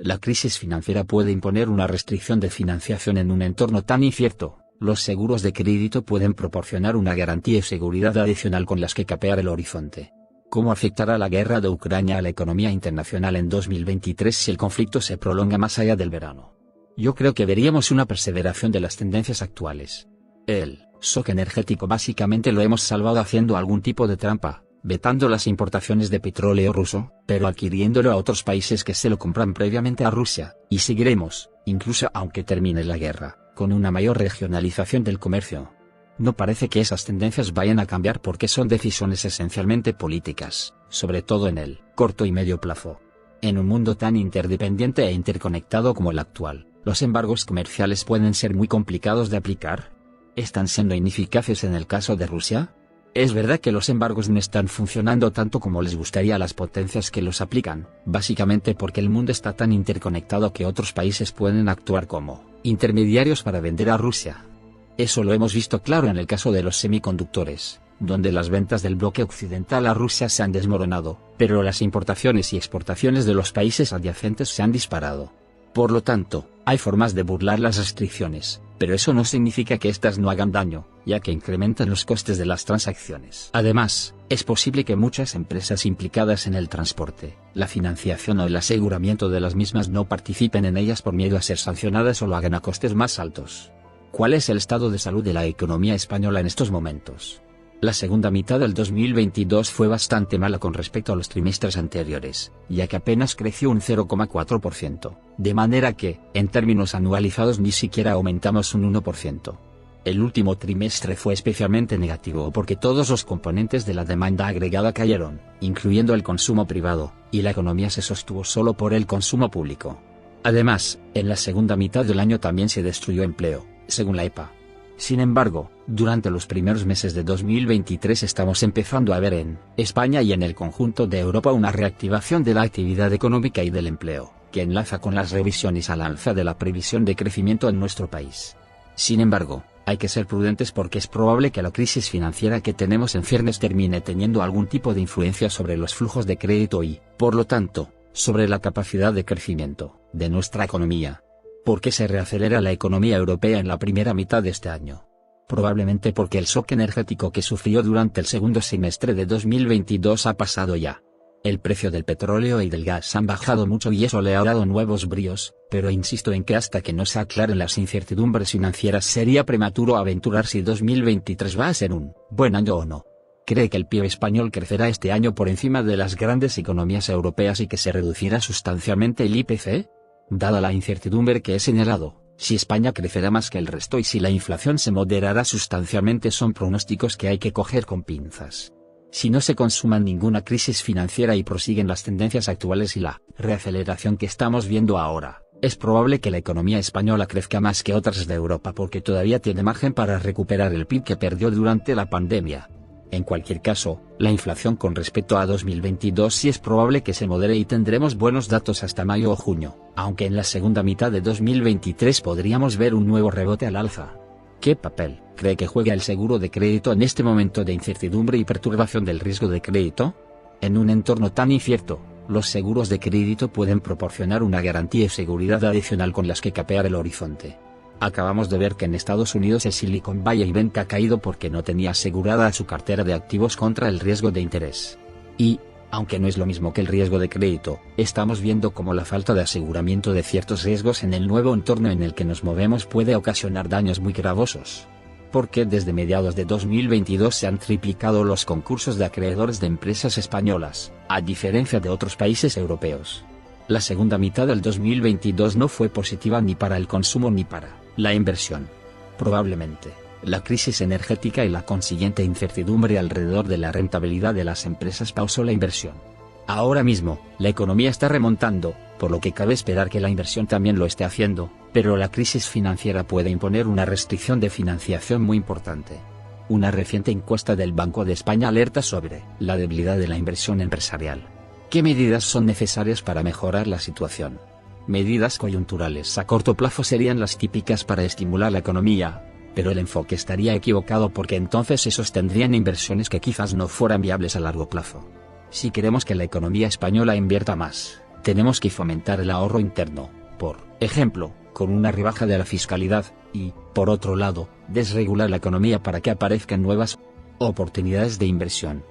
La crisis financiera puede imponer una restricción de financiación en un entorno tan incierto. Los seguros de crédito pueden proporcionar una garantía y seguridad adicional con las que capear el horizonte. ¿Cómo afectará la guerra de Ucrania a la economía internacional en 2023 si el conflicto se prolonga más allá del verano? Yo creo que veríamos una perseveración de las tendencias actuales. El shock energético básicamente lo hemos salvado haciendo algún tipo de trampa, vetando las importaciones de petróleo ruso, pero adquiriéndolo a otros países que se lo compran previamente a Rusia, y seguiremos, incluso aunque termine la guerra, con una mayor regionalización del comercio. No parece que esas tendencias vayan a cambiar porque son decisiones esencialmente políticas, sobre todo en el corto y medio plazo. En un mundo tan interdependiente e interconectado como el actual, los embargos comerciales pueden ser muy complicados de aplicar. ¿Están siendo ineficaces en el caso de Rusia? Es verdad que los embargos no están funcionando tanto como les gustaría a las potencias que los aplican, básicamente porque el mundo está tan interconectado que otros países pueden actuar como intermediarios para vender a Rusia. Eso lo hemos visto claro en el caso de los semiconductores, donde las ventas del bloque occidental a Rusia se han desmoronado, pero las importaciones y exportaciones de los países adyacentes se han disparado. Por lo tanto, hay formas de burlar las restricciones, pero eso no significa que éstas no hagan daño, ya que incrementan los costes de las transacciones. Además, es posible que muchas empresas implicadas en el transporte, la financiación o el aseguramiento de las mismas no participen en ellas por miedo a ser sancionadas o lo hagan a costes más altos. ¿Cuál es el estado de salud de la economía española en estos momentos? La segunda mitad del 2022 fue bastante mala con respecto a los trimestres anteriores, ya que apenas creció un 0,4%, de manera que, en términos anualizados ni siquiera aumentamos un 1%. El último trimestre fue especialmente negativo porque todos los componentes de la demanda agregada cayeron, incluyendo el consumo privado, y la economía se sostuvo solo por el consumo público. Además, en la segunda mitad del año también se destruyó empleo, según la EPA. Sin embargo, durante los primeros meses de 2023 estamos empezando a ver en España y en el conjunto de Europa una reactivación de la actividad económica y del empleo, que enlaza con las revisiones al alza de la previsión de crecimiento en nuestro país. Sin embargo, hay que ser prudentes porque es probable que la crisis financiera que tenemos en ciernes termine teniendo algún tipo de influencia sobre los flujos de crédito y, por lo tanto, sobre la capacidad de crecimiento de nuestra economía. ¿Por qué se reacelera la economía europea en la primera mitad de este año? Probablemente porque el shock energético que sufrió durante el segundo semestre de 2022 ha pasado ya. El precio del petróleo y del gas han bajado mucho y eso le ha dado nuevos bríos, pero insisto en que hasta que no se aclaren las incertidumbres financieras sería prematuro aventurar si 2023 va a ser un buen año o no. ¿Cree que el PIB español crecerá este año por encima de las grandes economías europeas y que se reducirá sustancialmente el IPC? Dada la incertidumbre que he señalado, si España crecerá más que el resto y si la inflación se moderará sustancialmente son pronósticos que hay que coger con pinzas. Si no se consuma ninguna crisis financiera y prosiguen las tendencias actuales y la reaceleración que estamos viendo ahora, es probable que la economía española crezca más que otras de Europa porque todavía tiene margen para recuperar el PIB que perdió durante la pandemia. En cualquier caso, la inflación con respecto a 2022 sí es probable que se modere y tendremos buenos datos hasta mayo o junio, aunque en la segunda mitad de 2023 podríamos ver un nuevo rebote al alza. ¿Qué papel cree que juega el seguro de crédito en este momento de incertidumbre y perturbación del riesgo de crédito? En un entorno tan incierto, los seguros de crédito pueden proporcionar una garantía y seguridad adicional con las que capear el horizonte. Acabamos de ver que en Estados Unidos el Silicon Valley Bank ha caído porque no tenía asegurada su cartera de activos contra el riesgo de interés. Y, aunque no es lo mismo que el riesgo de crédito, estamos viendo cómo la falta de aseguramiento de ciertos riesgos en el nuevo entorno en el que nos movemos puede ocasionar daños muy gravosos. Porque desde mediados de 2022 se han triplicado los concursos de acreedores de empresas españolas, a diferencia de otros países europeos. La segunda mitad del 2022 no fue positiva ni para el consumo ni para la inversión. Probablemente, la crisis energética y la consiguiente incertidumbre alrededor de la rentabilidad de las empresas pausó la inversión. Ahora mismo, la economía está remontando, por lo que cabe esperar que la inversión también lo esté haciendo, pero la crisis financiera puede imponer una restricción de financiación muy importante. Una reciente encuesta del Banco de España alerta sobre la debilidad de la inversión empresarial. ¿Qué medidas son necesarias para mejorar la situación? Medidas coyunturales a corto plazo serían las típicas para estimular la economía, pero el enfoque estaría equivocado porque entonces se sostendrían inversiones que quizás no fueran viables a largo plazo. Si queremos que la economía española invierta más, Tenemos que fomentar el ahorro interno, por ejemplo, con una rebaja de la fiscalidad, y, por otro lado, desregular la economía para que aparezcan nuevas oportunidades de inversión.